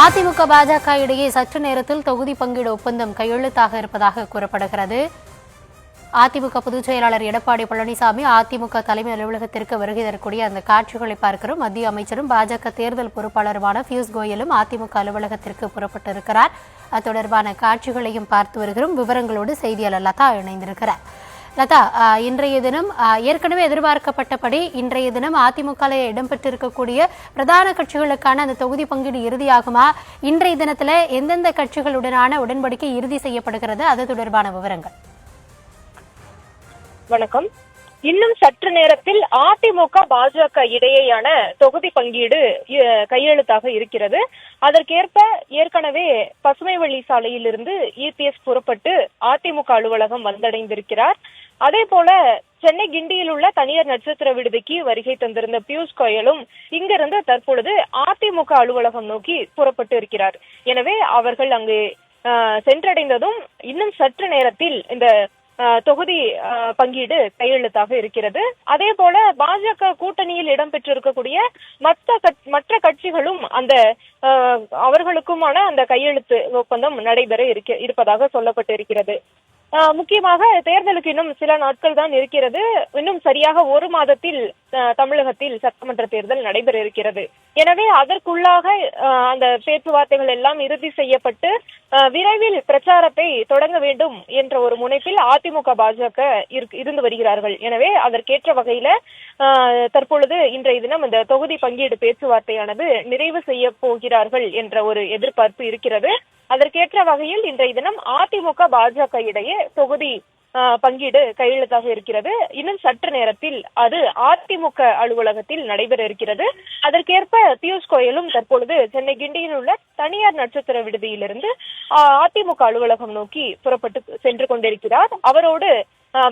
அதிமுக பாஜக இடையே சற்று நேரத்தில் தொகுதி பங்கீடு ஒப்பந்தம் கையெழுத்தாக இருப்பதாக கூறப்படுகிறது. அதிமுக பொதுச் செயலாளர் எடப்பாடி பழனிசாமி அதிமுக தலைமை அலுவலகத்திற்கு வருகை தரக்கூடிய அந்த காட்சிகளை பார்க்கிறோம். மத்திய அமைச்சரும் பாஜக தேர்தல் பொறுப்பாளருமான பியூஷ் கோயலும் அதிமுக அலுவலகத்திற்கு புறப்பட்டிருக்கிறார். அது தொடர்பான காட்சிகளையும் பார்த்து வருகிறோம். விவரங்களோடு செய்தியாளர் லதா இணைந்திருக்கிறார். லதா, இன்றைய தினம் ஏற்கனவே எதிர்பார்க்கப்பட்டபடி இன்றைய தினம் அதிமுக இடம்பெற்றிருக்கக்கூடிய பிரதான கட்சிகளுக்கான அந்த தொகுதி பங்கீடு இறுதியாகுமா? இன்றைய தினத்துல எந்தெந்த கட்சிகளுடனான உடன்படிக்கை இறுதி செய்யப்படுகிறது? அது தொடர்பான விவரங்கள். வணக்கம். இன்னும் சற்று நேரத்தில் அதிமுக பாஜக இடையேயான தொகுதி பங்கீடு கையெழுத்தாக இருக்கிறது. அதற்கேற்ப ஏற்கனவே பசுமைவழி சாலையிலிருந்து இபிஎஸ் புறப்பட்டு அதிமுக அலுவலகம் வந்தடைந்திருக்கிறார். அதே போல சென்னை கிண்டியில் உள்ள தனியார் நட்சத்திர விடுதிக்கு வருகை தந்திருந்த பியூஷ் கோயலும் இங்கிருந்து தற்பொழுது அதிமுக அலுவலகம் நோக்கி புறப்பட்டு இருக்கிறார். எனவே அவர்கள் அங்கு சென்றடைந்ததும் இன்னும் சற்று நேரத்தில் இந்த தொகுதி பங்கீடு கையெழுத்தாக இருக்கிறது. அதே போல பாஜக கூட்டணியில் இடம்பெற்றிருக்கக்கூடிய மற்ற கட்சிகளும் அந்த அவர்களுக்குமான அந்த கையெழுத்து ஒப்பந்தம் நடைபெற இருப்பதாக சொல்லப்பட்டிருக்கிறது. முக்கியமாக தேர்தலுக்கு இன்னும் சில நாட்கள் தான் இருக்கிறது. இன்னும் சரியாக ஒரு மாதத்தில் தமிழகத்தில் சட்டமன்ற தேர்தல் நடைபெற இருக்கிறது. எனவே அதற்குள்ளாக அந்த பேச்சுவார்த்தைகள் எல்லாம் இறுதி செய்யப்பட்டு விரைவில் பிரச்சாரத்தை தொடங்க வேண்டும் என்ற ஒரு முனைப்பில் அதிமுக பாஜக இருந்து வருகிறார்கள். எனவே அதற்கேற்ற வகையில தற்பொழுது இன்றைய தினம் இந்த தொகுதி பங்கீடு பேச்சுவார்த்தையானது நிறைவு செய்ய போகிறார்கள் என்ற ஒரு எதிர்பார்ப்பு இருக்கிறது. அதற்கேற்ற வகையில் இன்றைய தினம் அதிமுக பாஜக இடையே தொகுதி பங்கீடு கையெழுத்தாக இருக்கிறது. இன்னும் சற்று நேரத்தில் அது அதிமுக அலுவலகத்தில் நடைபெற இருக்கிறது. அதற்கேற்ப பியூஷ் கோயலும் தற்பொழுது சென்னை கிண்டியில் உள்ள தனியார் நட்சத்திர விடுதியிலிருந்து அதிமுக அலுவலகம் நோக்கி புறப்பட்டு சென்று கொண்டிருக்கிறார். அவரோடு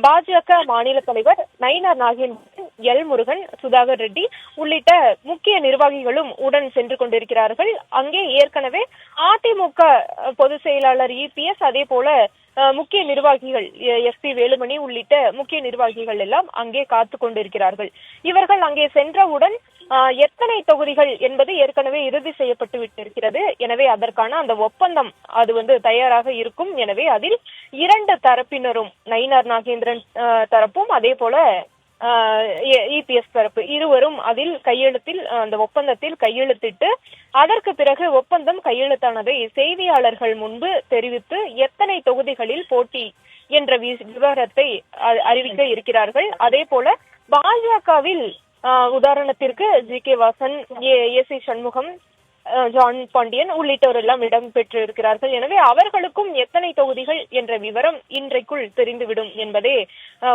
பாஜக மாநில தலைவர் நயினார் நாகேந்திரன், எல் முருகன், சுதாகர் ரெட்டி உள்ளிட்ட முக்கிய நிர்வாகிகளும் உடன் சென்று கொண்டிருக்கிறார்கள். அங்கே ஏற்கனவே அதிமுக பொதுச் செயலாளர் இபிஎஸ், அதே போல முக்கிய நிர்வாகிகள் எஸ்பி வேலுமணி உள்ளிட்ட முக்கிய நிர்வாகிகள் எல்லாம் அங்கே காத்து கொண்டிருக்கிறார்கள். இவர்கள் அங்கே சென்றவுடன் எத்தனை தொகுதிகள் என்பது ஏற்கனவே இறுதி செய்யப்பட்டு விட்டிருக்கிறது. எனவே அதற்கான அந்த ஒப்பந்தம் அது தயாராக இருக்கும். எனவே அதில் இரண்டு தரப்பினரும், நயினார் நாகேந்திரன் தரப்பும் அதே போல இபிஎஸ் தரப்பு இருவரும் அதில் அந்த ஒப்பந்தத்தில் கையெழுத்திட்டு அதற்கு பிறகு ஒப்பந்தம் கையெழுத்தானதை செய்தியாளர்கள் முன்பு தெரிவித்து எத்தனை தொகுதிகளில் போட்டி என்ற விவரத்தை அறிவிக்க இருக்கிறார்கள். அதே போல பாஜகவில் உதாரணத்திற்கு ஜி.கே. வாசன், ஏ.சி. சண்முகம், ஜான் பாண்டியன் உள்ளிட்டோர் எல்லாம் இடம்பெற்று இருக்கிறார்கள். எனவே அவர்களுக்கும் எத்தனை தொகுதிகள் என்ற விவரம் இன்றைக்குள் தெரிந்துவிடும் என்பதே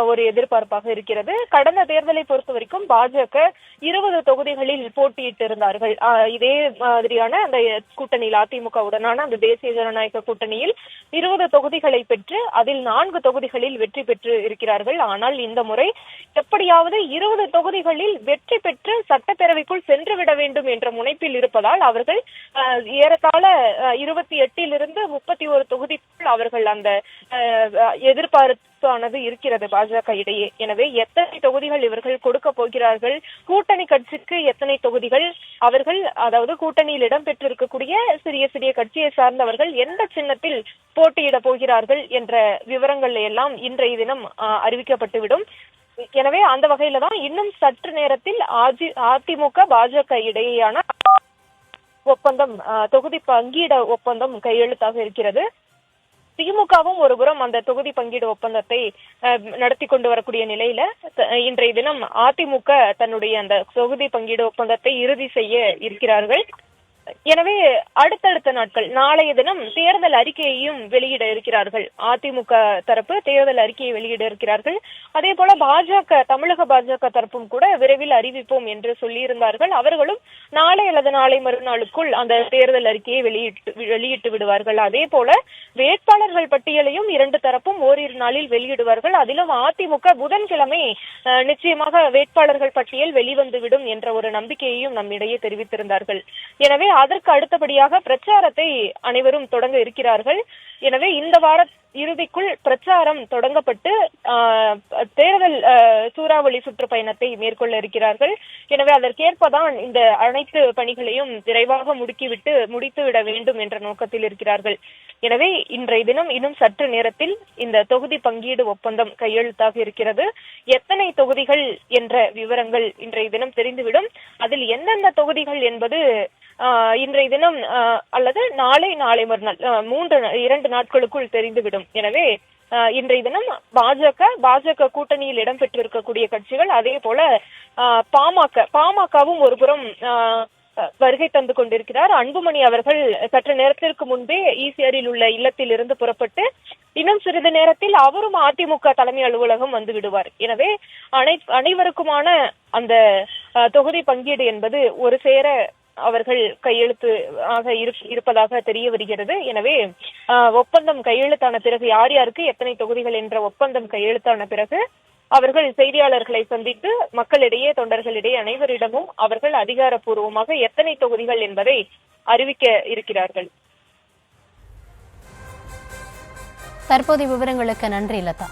ஒரு எதிர்பார்ப்பாக இருக்கிறது. கடந்த தேர்தலை பொறுத்த வரைக்கும் பாஜக 20 தொகுதிகளில் போட்டியிட்டிருந்தார்கள். இதே மாதிரியான அந்த கூட்டணியில் அதிமுகவுடனான அந்த தேசிய ஜனநாயக கூட்டணியில் 20 தொகுதிகளை பெற்று அதில் 4 தொகுதிகளில் வெற்றி பெற்று இருக்கிறார்கள். ஆனால் இந்த முறை எப்படியாவது 20 தொகுதிகளில் வெற்றி பெற்று சட்டப்பேரவைக்குள் சென்றுவிட வேண்டும் என்ற முனைப்பில் இருப்பதால் அவர்கள் ஏறத்தாழ 28 31 தொகுதிக்குள் அவர்கள் அந்த எதிர்பார்ப்பானது இருக்கிறது பாஜக இடையே. எனவே எத்தனை தொகுதிகள் இவர்கள் கொடுக்க போகிறார்கள், கூட்டணி கட்சிக்கு எத்தனை தொகுதிகள், அவர்கள் அதாவது கூட்டணியில் இடம்பெற்றிருக்கக்கூடிய சிறிய சிறிய கட்சியை சார்ந்தவர்கள் எந்த சின்னத்தில் போட்டியிட போகிறார்கள் என்ற விவரங்கள் எல்லாம் இன்றைய தினம் அறிவிக்கப்பட்டுவிடும். எனவே அந்த வகையில தான் இன்னும் சற்று நேரத்தில் அதிமுக பாஜக இடையேயான ஒப்பந்தம், தொகுதி பங்கீடு ஒப்பந்தம் கையெழுத்தாக இருக்கிறது. திமுகவும் ஒருபுறம் அந்த தொகுதி பங்கீடு ஒப்பந்தத்தை நடத்தி கொண்டு வரக்கூடிய நிலையில இன்றைய தினம் அதிமுக தன்னுடைய அந்த தொகுதி பங்கீடு ஒப்பந்தத்தை இறுதி செய்ய இருக்கிறார்கள். எனவே அடுத்தடுத்த நாட்கள், நாளைய தினம் தேர்தல் அறிக்கையையும் வெளியிட இருக்கிறார்கள். அதிமுக தரப்பு தேர்தல் அறிக்கையை வெளியிட இருக்கிறார்கள். அதே போல தமிழக பாஜக தரப்பும் கூட விரைவில் அறிவிப்போம் என்று சொல்லியிருந்தார்கள். அவர்களும் நாளை அல்லது நாளை மறுநாளுக்குள் அந்த தேர்தல் அறிக்கையை வெளியிட்டு விடுவார்கள். அதே போல வேட்பாளர்கள் பட்டியலையும் 2 தரப்பும் ஓரிரு நாளில் வெளியிடுவார்கள். அதிலும் அதிமுக புதன்கிழமை நிச்சயமாக வேட்பாளர்கள் பட்டியல் வெளிவந்துவிடும் என்ற ஒரு நம்பிக்கையையும் நம்மிடையே தெரிவித்திருந்தார்கள். எனவே அதற்கு அடுத்தபடியாக பிரச்சாரத்தை அனைவரும் தொடங்க இருக்கிறார்கள். எனவே இந்த இறுதிக்குள் பிரச்சாரம் தொடங்கப்பட்டு தேர்தல் சூறாவளி சுற்றுப்பயணத்தை மேற்கொள்ள இருக்கிறார்கள். எனவே அதற்கேற்பதான் இந்த அனைத்து பணிகளையும் விரைவாக முடித்துவிட வேண்டும் என்ற நோக்கத்தில் இருக்கிறார்கள். எனவே இன்றைய தினம் இன்னும் சற்று நேரத்தில் இந்த தொகுதி பங்கீடு ஒப்பந்தம் கையெழுத்தாக இருக்கிறது. எத்தனை தொகுதிகள் என்ற விவரங்கள் இன்றைய தினம் தெரிந்துவிடும். அதில் எந்தெந்த தொகுதிகள் என்பது இன்றைய தினம் அல்லது நாளை மறுநாள் 2 நாட்களுக்குள் தெரிந்துவிடும். எனவே இன்றைய தினம் பாஜக கூட்டணியில் இடம்பெற்றிருக்கக்கூடிய கட்சிகள், அதே போல பாமகவும் ஒருபுறம் வருகை தந்து கொண்டிருக்கிறார். அன்புமணி அவர்கள் சற்று நேரத்திற்கு முன்பே ஈசிஆரில் உள்ள இல்லத்தில் இருந்து புறப்பட்டு இன்னும் சிறிது நேரத்தில் அவரும் அதிமுக தலைமை அலுவலகம் வந்து விடுவார். எனவே அனைவருக்குமான அந்த தொகுதி பங்கீடு என்பது ஒரு சேர அவர்கள் கையெழுத்து ஆக இருப்பதாக தெரிய வருகிறது. எனவே ஒப்பந்தம் கையெழுத்தான பிறகு யார் யாருக்கு எத்தனை தொகுதிகள் என்ற ஒப்பந்தம் கையெழுத்தான பிறகு அவர்கள் செய்தியாளர்களை சந்தித்து மக்களிடையே, தொண்டர்களிடையே அனைவரிடமும் அவர்கள் அதிகாரப்பூர்வமாக எத்தனை தொகுதிகள் என்பதை அறிவிக்க இருக்கிறார்கள். தற்போதைய விவரங்களுக்கு நன்றி லதா.